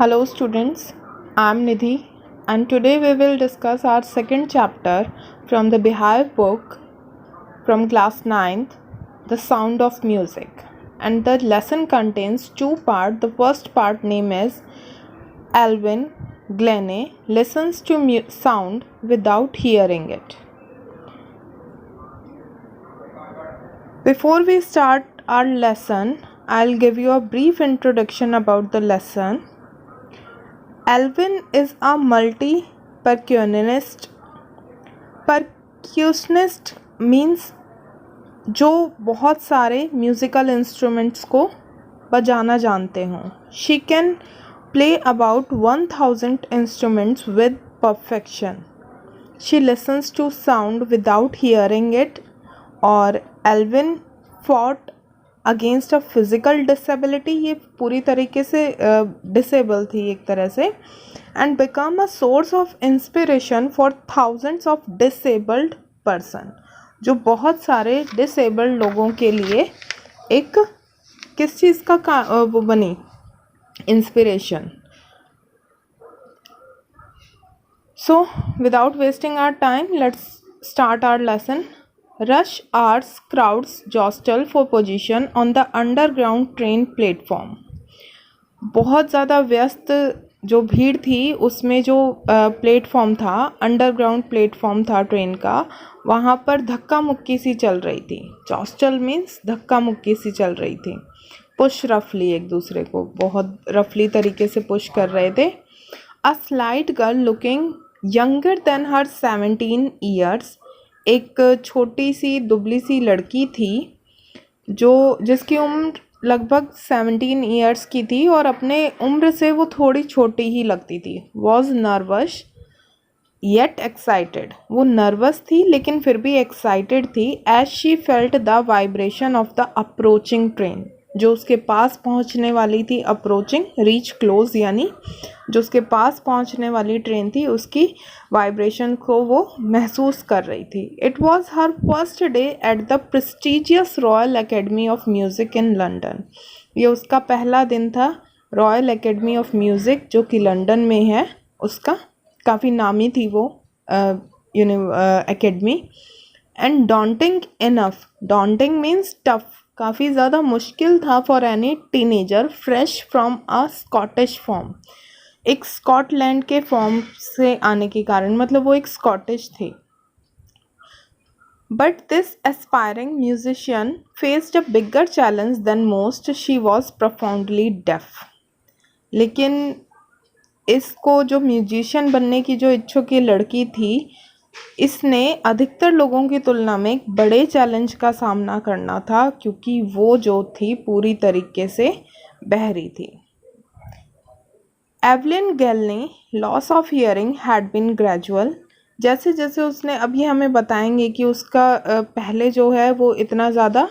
Hello students, I am Nidhi and today we will discuss our second chapter from the Beehive book from class 9th, The Sound of Music. And the lesson contains two parts. The first part name is Alvin Glennie listens to sound without hearing it. Before we start our lesson, I'll give you a brief introduction about the lesson. Alvin is a multi-percussionist. Percussionist means जो बहुत सारे musical instruments को बजाना जानते हों. She can play about 1000 instruments with perfection. She listens to sound without hearing it. और Alvin fought against a physical disability, ये पूरी तरीके से डिसेबल थी एक तरह से, and become a source of inspiration for thousands of disabled person, जो बहुत सारे डिसेबल्ड लोगों के लिए एक किस चीज़ का वो बनी, inspiration. So without wasting our time let's start our lesson. Rush hours crowds jostle for position on the underground train platform. बहुत ज़्यादा व्यस्त जो भीड़ थी उसमें जो प्लेटफॉर्म था, अंडरग्राउंड प्लेटफॉर्म था ट्रेन का, वहाँ पर धक्का मुक्की सी चल रही थी. जॉस्टल मीन्स धक्का मुक्की सी चल रही थी. पुश रफली, एक दूसरे को बहुत रफली तरीके से पुश कर रहे थे. A slight girl looking younger than her 17 years, एक छोटी सी दुबली सी लड़की थी जिसकी उम्र लगभग 17 ईयर्स की थी और अपने उम्र से वो थोड़ी छोटी ही लगती थी. वॉज नर्वस येट एक्साइटेड, वो नर्वस थी लेकिन फिर भी एक्साइटेड थी. As she felt the vibration of the approaching train, जो उसके पास पहुंचने वाली थी. अप्रोचिंग, रीच क्लोज, यानी जो उसके पास पहुंचने वाली ट्रेन थी उसकी वाइब्रेशन को वो महसूस कर रही थी. It was her first day at the prestigious royal academy of music in London. ये उसका पहला दिन था रॉयल एकेडमी ऑफ म्यूज़िक जो कि लंदन में है. उसका काफ़ी नामी थी वो academy. And daunting enough, daunting means tough, काफ़ी ज़्यादा मुश्किल था for any teenager fresh from a Scottish farm, एक स्कॉटलैंड के फॉर्म से आने के कारण, मतलब वो एक स्कॉटिश थी. But this aspiring musician faced a bigger challenge than most. She was profoundly deaf. लेकिन इसको जो म्यूजिशियन बनने की जो इच्छुक ये लड़की थी, इसने अधिकतर लोगों की तुलना में एक बड़े चैलेंज का सामना करना था क्योंकि वो जो थी पूरी तरीके से बहरी थी. Evelyn Glennie loss of hearing had been gradual. जैसे जैसे उसने, अभी हमें बताएंगे कि उसका पहले जो है वो इतना ज़्यादा,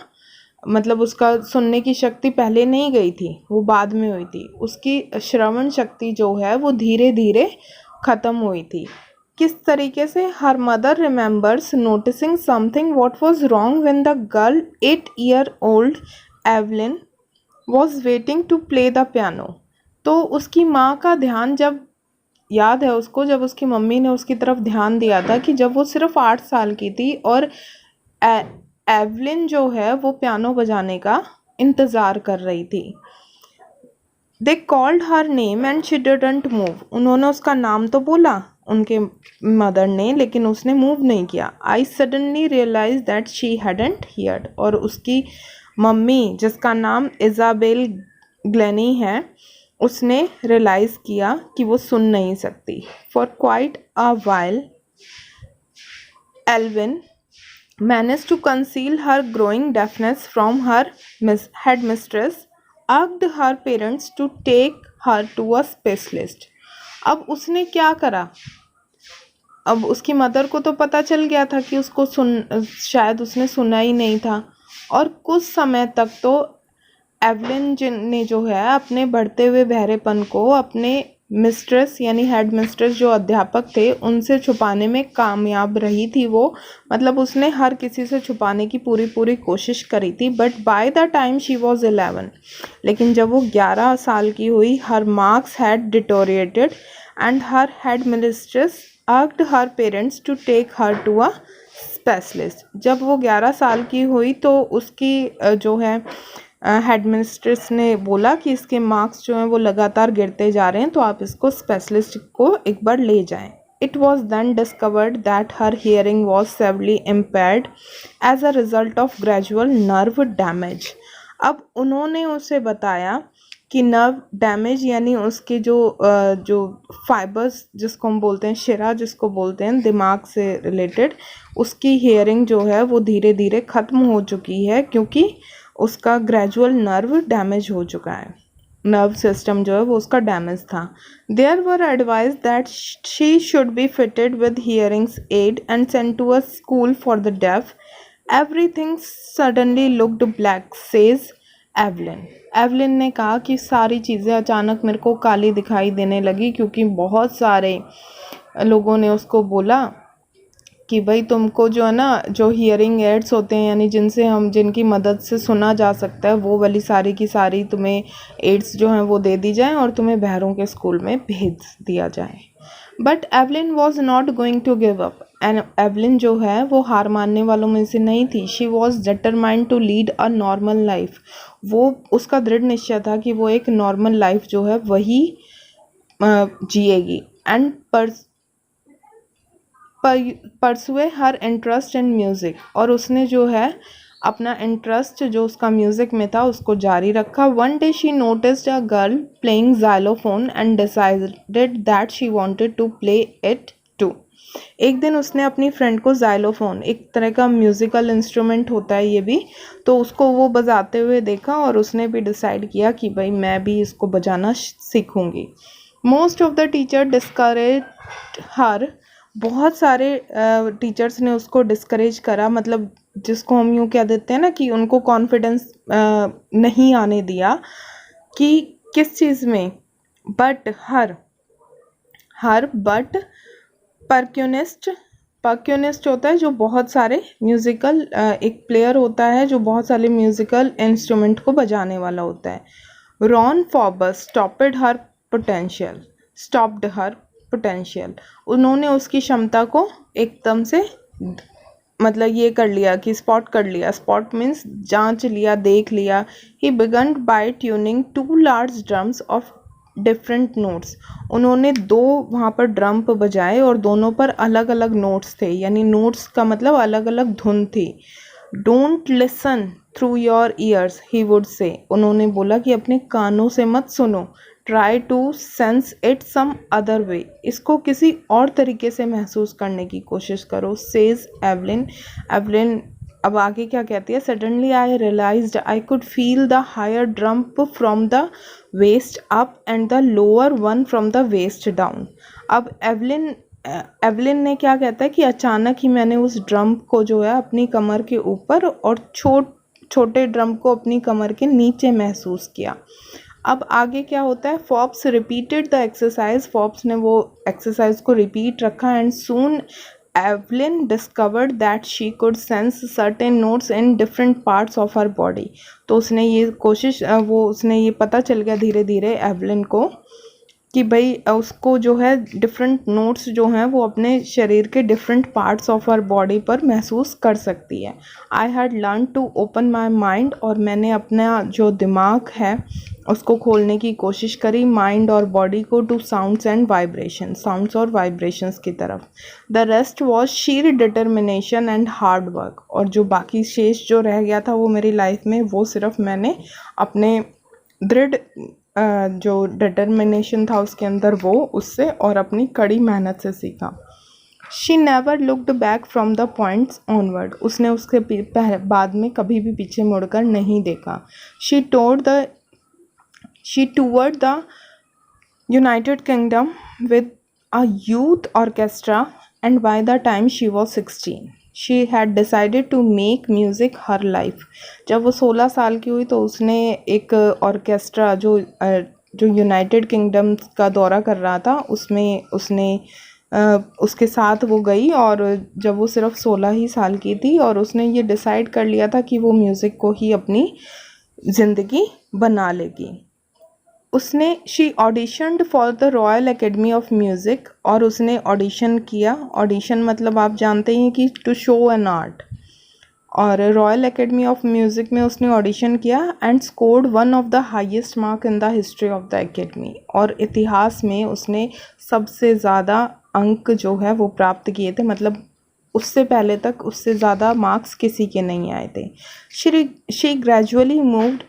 मतलब उसका सुनने की शक्ति पहले नहीं गई थी, वो बाद में हुई थी. उसकी श्रवण शक्ति जो है वो धीरे धीरे ख़त्म हुई थी. किस तरीके से? Her mother remembers noticing something what was wrong when the girl 8-year-old Evelyn was waiting to play the piano. तो उसकी माँ का ध्यान, जब याद है उसको, जब उसकी मम्मी ने उसकी तरफ ध्यान दिया था कि जब वो सिर्फ 8 साल की थी और एवलिन जो है वो पियानो बजाने का इंतज़ार कर रही थी. They called her name and she didn't move. उन्होंने उसका नाम तो बोला उनके मदर ने, लेकिन उसने मूव नहीं किया. I suddenly realize that she hadn't heard. और उसकी मम्मी, जिसका नाम इज़ाबेल ग्लेनी है, उसने रियलाइज़ किया कि वो सुन नहीं सकती. For quite a while Evelyn manage to conceal her growing deafness from her headmistress, asked her parents to take her to a specialist. अब उसने क्या करा? अब उसकी मदर को तो पता चल गया था कि उसको शायद उसने सुना ही नहीं था. और कुछ समय तक तो एवलिन ने जो है अपने बढ़ते हुए बहरेपन को अपने मिस्ट्रेस यानी हेड मिस्ट्रेस जो अध्यापक थे उनसे छुपाने में कामयाब रही थी वो, मतलब उसने हर किसी से छुपाने की पूरी पूरी कोशिश करी थी। But by the time she was 11, लेकिन जब वो 11 साल की हुई, her marks had deteriorated and her headmistress asked her parents to take her to a specialist. जब वो 11 साल की हुई तो उसकी जो है हेड मिस्ट्रेस ने बोला कि इसके मार्क्स जो हैं वो लगातार गिरते जा रहे हैं, तो आप इसको स्पेशलिस्ट को एक बार ले जाएं। It was then discovered that her hearing was severely impaired as a result of gradual nerve damage. अब उन्होंने उसे बताया कि नर्व डैमेज यानी उसके जो फाइबर्स जिसको हम बोलते हैं, शिरा जिसको बोलते हैं दिमाग से रिलेटेड, उसकी हियरिंग जो है वो धीरे धीरे ख़त्म हो चुकी है क्योंकि उसका ग्रेजुअल नर्व डैमेज हो चुका है। नर्व सिस्टम जो है वो उसका डैमेज था। There were advise that she should be fitted with hearings aid and sent to a school for the deaf. Everything suddenly looked black says Evelyn. Evelyn ने कहा कि सारी चीज़ें अचानक मेरे को काली दिखाई देने लगी क्योंकि बहुत सारे लोगों ने उसको बोला कि भाई तुमको जो है ना, जो हियरिंग एड्स होते हैं यानी जिनकी मदद से सुना जा सकता है, वो वाली सारी की सारी तुम्हें एड्स जो हैं वो दे दी जाएं और तुम्हें बहरों के स्कूल में भेज दिया जाए। But Evelyn was not going to give up and Evelyn जो है वो हार मानने वालों में से नहीं थी। She was determined to lead a normal life. वो उसका दृढ़ निश्चय था कि वो एक नॉर्मल लाइफ जो है वही जिएगी। And pursue her interest in music, और उसने जो है अपना इंटरेस्ट जो उसका म्यूज़िक में था उसको जारी रखा। One day she noticed a girl playing xylophone and decided that she wanted to play it too. एक दिन उसने अपनी फ्रेंड को ज़ाइलोफोन, एक तरह का म्यूज़िकल इंस्ट्रूमेंट होता है ये भी, तो उसको वो बजाते हुए देखा और उसने भी डिसाइड किया कि भाई मैं भी इसको बजाना सीखूंगी। Most of the teacher discourage her. बहुत सारे टीचर्स ने उसको डिस्करेज करा, मतलब जिसको हम यूँ कह देते हैं ना कि उनको कॉन्फिडेंस नहीं आने दिया कि किस चीज़ में। बट बट परक्यूनिस्ट होता है जो बहुत सारे म्यूज़िकल, एक प्लेयर होता है जो बहुत सारे म्यूज़िकल इंस्ट्रूमेंट को बजाने वाला होता है। Ron Forbes stopped her potential. उन्होंने उसकी क्षमता को एकदम से मतलब ये कर लिया कि स्पॉट कर लिया। स्पॉट मीन्स जांच लिया, देख लिया। He began by tuning 2 large drums of different notes. उन्होंने 2 वहाँ पर ड्रम बजाए और दोनों पर अलग अलग नोट्स थे, यानी नोट्स का मतलब अलग अलग धुन थी। Don't listen through your ears he would say. उन्होंने बोला कि अपने कानों से मत सुनो। Try to sense it some other way. इसको किसी और तरीके से महसूस करने की कोशिश करो। सेज एवलिन अब आगे क्या कहती है? Suddenly I realised I could feel the higher drum from the waist up and the lower one from the waist down. अब एवलिन ने क्या कहता है कि अचानक ही मैंने उस ड्रम को जो है अपनी कमर के ऊपर और छोटे ड्रम को अपनी कमर के नीचे महसूस किया। अब आगे क्या होता है? Forbes repeated the exercise. Forbes ने वो एक्सरसाइज को रिपीट रखा and soon Evelyn discovered that she could sense certain notes in different parts of her body. तो उसने ये पता चल गया धीरे धीरे एवलिन को कि भाई उसको जो है डिफरेंट नोट्स जो हैं वो अपने शरीर के different parts of her body पर महसूस कर सकती है। I had learn to open my mind, और मैंने अपना जो दिमाग है उसको खोलने की कोशिश करी, माइंड और बॉडी को, टू साउंड्स और वाइब्रेशंस की तरफ। The rest was sheer determination and hard work. और जो बाकी शेष जो रह गया था वो मेरी लाइफ में, वो सिर्फ मैंने अपने दृढ़ जो डिटर्मिनेशन था उसके अंदर वो उससे और अपनी कड़ी मेहनत से सीखा। She never looked back from the points onward. उसने उसके बाद में कभी भी पीछे मुड़कर नहीं देखा। She toward the United Kingdom with a youth orchestra and by the time she was 16 she had decided to make music her life. जब वो 16 साल की हुई तो उसने एक ऑर्केस्ट्रा जो जो यूनाइटेड किंगडम का दौरा कर रहा था उसमें उसके साथ वो गई, और जब वो सिर्फ 16 ही साल की थी, और उसने ये डिसाइड कर लिया था कि वो म्यूज़िक को ही अपनी ज़िंदगी बना लेगी। She auditioned for the royal academy of music, और उसने ऑडिशन किया। ऑडिशन मतलब आप जानते हैं कि टू शो एन आर्ट, और रॉयल एकेडमी ऑफ म्यूज़िक में उसने ऑडिशन किया and scored one of the highest mark in the history of the academy, और इतिहास में उसने सबसे ज़्यादा अंक जो है वो प्राप्त किए थे, मतलब उससे पहले तक उससे ज़्यादा मार्क्स किसी के नहीं आए थे। She gradually moved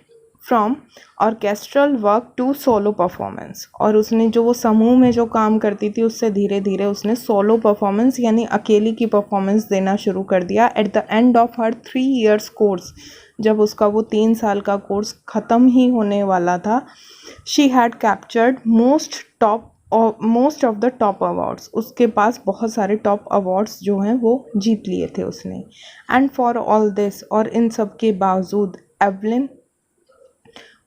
from orchestral work to solo performance, और उसने जो वो समूह में जो काम करती थी उससे धीरे धीरे उसने सोलो परफॉर्मेंस यानी अकेली की परफॉर्मेंस देना शुरू कर दिया। At the end of her 3 years course, जब उसका वो 3 साल का कोर्स ख़त्म ही होने वाला था, she had captured most of the top awards. उसके पास बहुत सारे टॉप अवार्ड्स जो हैं वो जीत लिए थे उसने। एंड फॉर ऑल दिस, और इन सब के बावजूद, Evelyn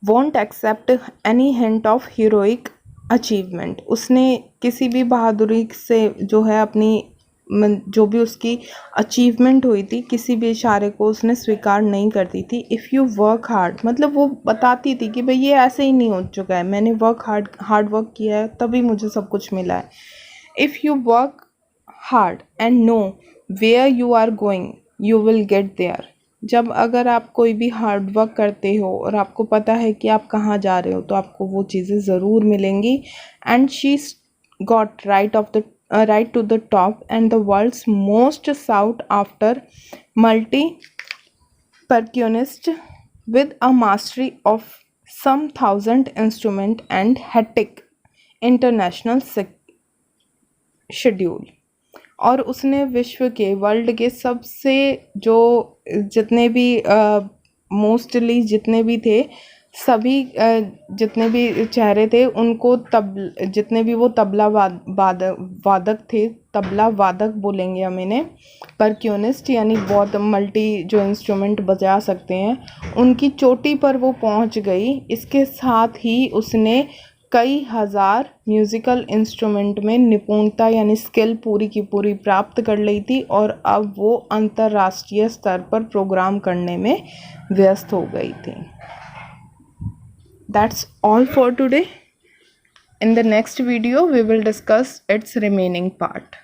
won't accept any hint of heroic achievement. उसने किसी भी बहादुरी से जो है अपनी जो भी उसकी अचीवमेंट हुई थी, किसी भी इशारे को उसने स्वीकार नहीं करती थी। इफ़ यू वर्क हार्ड, मतलब वो बताती थी कि भाई ये ऐसे ही नहीं हो चुका है, मैंने हार्ड वर्क किया है तभी मुझे सब कुछ मिला है। If you work hard and know where you are going you will get there. जब अगर आप कोई भी हार्ड वर्क करते हो और आपको पता है कि आप कहाँ जा रहे हो, तो आपको वो चीज़ें ज़रूर मिलेंगी। And she got right to the top and the world's most sought after multi percussionist with a mastery of some 1,000 instrument and hectic international schedule। और उसने विश्व के, वर्ल्ड के सबसे जो जितने भी मोस्टली जितने भी थे, सभी जितने भी चेहरे थे उनको जितने भी वो तबला वादक थे, तबला वादक बोलेंगे हम इन्हें, परक्यूनिस्ट यानी बहुत मल्टी जो इंस्ट्रूमेंट बजा सकते हैं, उनकी चोटी पर वो पहुंच गई। इसके साथ ही उसने कई हज़ार म्यूज़िकल इंस्ट्रूमेंट में निपुणता यानी स्किल पूरी की पूरी प्राप्त कर ली थी, और अब वो अंतर्राष्ट्रीय स्तर पर प्रोग्राम करने में व्यस्त हो गई थी। That's all for today. In the next video, we will discuss its remaining part.